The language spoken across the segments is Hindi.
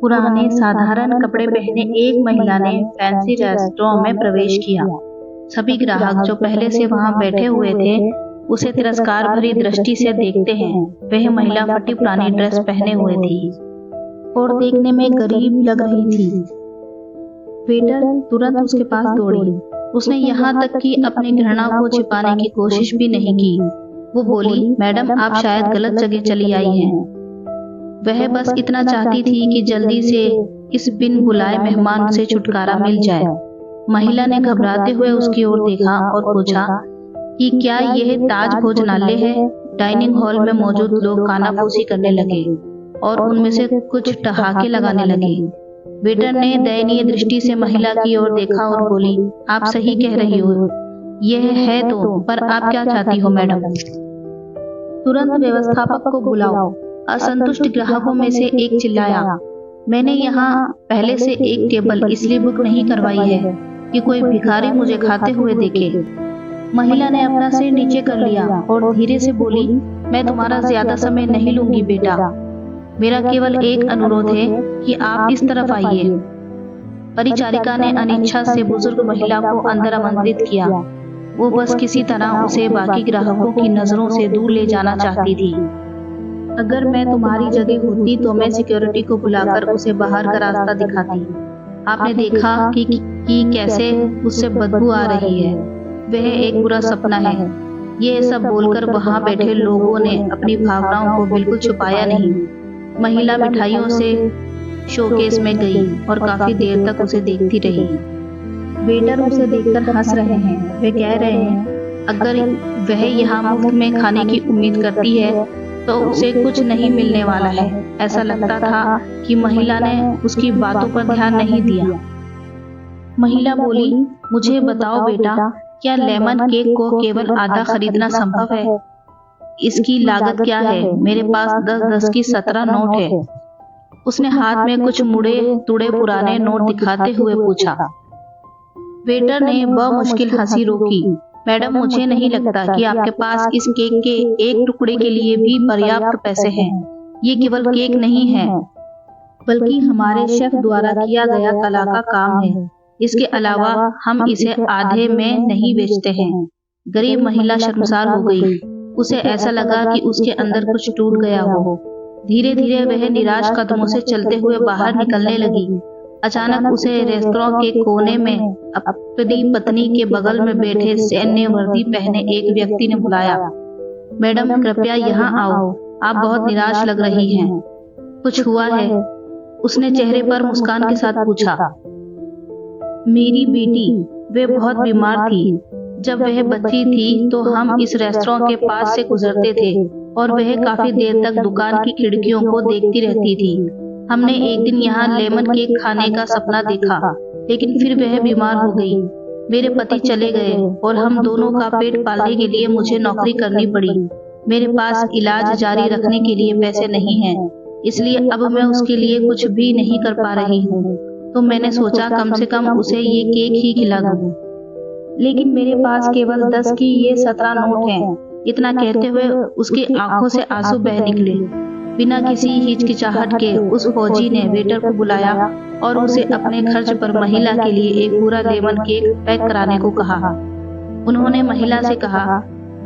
पुराने साधारण कपड़े पहने एक महिला ने फैंसी रेस्टोरेंट में प्रवेश किया। सभी ग्राहक जो पहले से वहां बैठे हुए थे उसे तिरस्कार भरी दृष्टि से देखते हैं। वह महिला फटी पुरानी ड्रेस पहने हुए थी और देखने में गरीब लग रही थी। वेटर तुरंत उसके पास दौड़ी। उसने यहाँ तक कि अपनी घृणा को छिपाने की कोशिश भी नहीं की। वो बोली, मैडम आप शायद गलत जगह चली आई हैं। वह बस इतना चाहती थी कि जल्दी से इस बिन बुलाए मेहमान से छुटकारा मिल जाए। महिला ने घबराते हुए उसकी ओर देखा और पूछा कि क्या यह ताज भोजनालय है। डाइनिंग हॉल में मौजूद लोग कानाफूसी करने लगे और उनमें से कुछ ठहाके लगाने लगे। वेटर ने दयनीय दृष्टि से महिला की ओर देखा और बोली, आप सही कह रही हो, यह है तो, पर आप क्या चाहती हो मैडम? तुरंत व्यवस्थापक को बुलाओ। असंतुष्ट ग्राहकों में से एक चिल्लाया, मैंने यहाँ पहले से एक टेबल इसलिए बुक नहीं करवाई है कि कोई भिखारी मुझे खाते हुए देखे। महिला ने अपना सिर नीचे कर लिया और धीरे से बोली, मैं तुम्हारा ज्यादा समय नहीं लूंगी बेटा। मेरा केवल एक अनुरोध है कि आप इस तरफ आइए। परिचारिका ने अनिच्छा से बुजुर्ग महिला को अंदर आमंत्रित किया। वो बस किसी तरह उसे बाकी ग्राहकों की नजरों से दूर ले जाना चाहती थी। अगर मैं तुम्हारी जगह होती तो मैं सिक्योरिटी को बुलाकर उसे बाहर का रास्ता दिखाती। आपने देखा कि कैसे उससे बदबू आ रही है। वह एक बुरा सपना है। ये सब बोलकर वहां बैठे लोगों ने अपनी भावनाओं को बिल्कुल छुपाया नहीं। महिला मिठाइयों से शोकेस में गई और काफी देर तक उसे देखती रही। वेटर उसे देखकर हंस रहे हैं। वे कह रहे हैं, अगर वह यहाँ मुफ्त में खाने की उम्मीद करती है तो उसे कुछ नहीं मिलने वाला है। ऐसा लगता था कि महिला ने उसकी बातों पर ध्यान नहीं दिया। महिला बोली, मुझे बताओ बेटा, क्या लेमन केक को केवल आधा खरीदना संभव है? इसकी लागत क्या है? मेरे पास 10-10 की 17 नोट है। उसने हाथ में कुछ मुड़े तुड़े पुराने नोट दिखाते हुए पूछा। वेटर ने बमुश्किल हंसी रोकी। मैडम मुझे नहीं लगता कि आपके पास इस केक के एक टुकड़े के लिए भी पर्याप्त पैसे हैं। ये केवल केक नहीं है बल्कि हमारे शेफ द्वारा किया गया कला का काम है। इसके अलावा हम इसे आधे में नहीं बेचते हैं। गरीब महिला शर्मसार हो गई। उसे ऐसा लगा कि उसके अंदर कुछ टूट गया हो। धीरे धीरे वह निराश कदमों से चलते हुए बाहर निकलने लगी। अचानक उसे रेस्तरां के कोने में अपनी पत्नी के बगल में बैठे सैन्य वर्दी पहने एक व्यक्ति ने बुलाया। मैडम कृपया यहाँ आओ, आप बहुत निराश लग रही हैं। कुछ हुआ है? उसने चेहरे पर मुस्कान के साथ पूछा। मेरी बेटी, वे बहुत बीमार थी। जब वह बच्ची थी तो हम इस रेस्तरां के पास से गुजरते थे और वह काफी देर तक दुकान की खिड़कियों को देखती रहती थी। हमने एक दिन यहाँ लेमन केक खाने का सपना देखा, लेकिन फिर वह बीमार हो गई। मेरे पति चले गए और हम दोनों का पेट पालने के लिए मुझे नौकरी करनी पड़ी। मेरे पास इलाज जारी रखने के लिए पैसे नहीं हैं, इसलिए अब मैं उसके लिए कुछ भी नहीं कर पा रही हूँ। तो मैंने सोचा कम से कम उसे ये केक ही खिला दूँ। लेकिन मेरे पास केवल 10 की ये 17 नोट हैं। इतना कहते हुए उसकी आंखों से आंसू बह निकले। बिना किसी हिचकिचाहट के उस फौजी ने वेटर को बुलाया और उसे अपने खर्च पर महिला के लिए एक पूरा लेमन केक पैक कराने को कहा। उन्होंने महिला से कहा,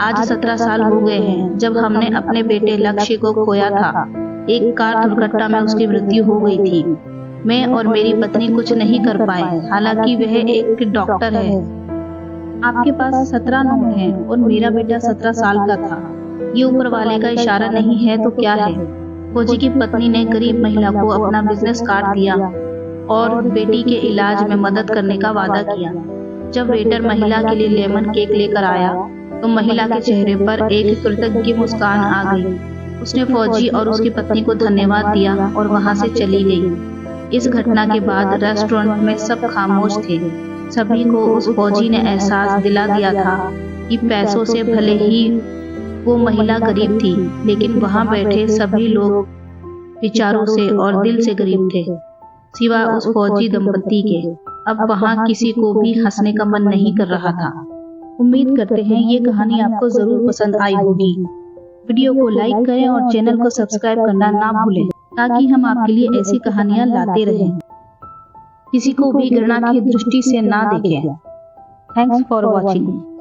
आज 17 साल हो गए हैं जब हमने अपने बेटे लक्ष्य को खोया था। एक कार दुर्घटना में उसकी मृत्यु हो गई थी। मैं और मेरी पत्नी कुछ नहीं कर पाए, हालांकि वह एक डॉक्टर है। आपके पास 17 नोट हैं और मेरा बेटा 17 साल का था। ये ऊपर वाले का इशारा नहीं है तो क्या है? फौजी की पत्नी ने गरीब महिला को अपना बिजनेस कार्ड दिया और बेटी के इलाज में मदद करने का वादा किया। जब वेटर महिला के लिए लेमन केक लेकर आया तो महिला के चेहरे पर एक कृतज्ञ मुस्कान आ गई। उसने फौजी और उसकी पत्नी को धन्यवाद दिया और वहां से चली गई। इस घटना के बाद रेस्टोरेंट में सब खामोश थे। सभी को उस फौजी ने एहसास दिला दिया था कि पैसों से भले ही वो महिला गरीब थी, लेकिन वहां बैठे सभी लोग विचारों से और दिल से गरीब थे, सिवा उस फौजी दंपति के। अब वहां किसी को भी हंसने का मन नहीं कर रहा था। उम्मीद करते हैं ये कहानी आपको जरूर पसंद आई होगी। वीडियो को लाइक करें और चैनल को सब्सक्राइब करना ना भूलें। ताकि हम आपके लिए ऐसी कहानियां लाते रहें। किसी को भी घृणा की दृष्टि से ना देखें। Thanks for watching.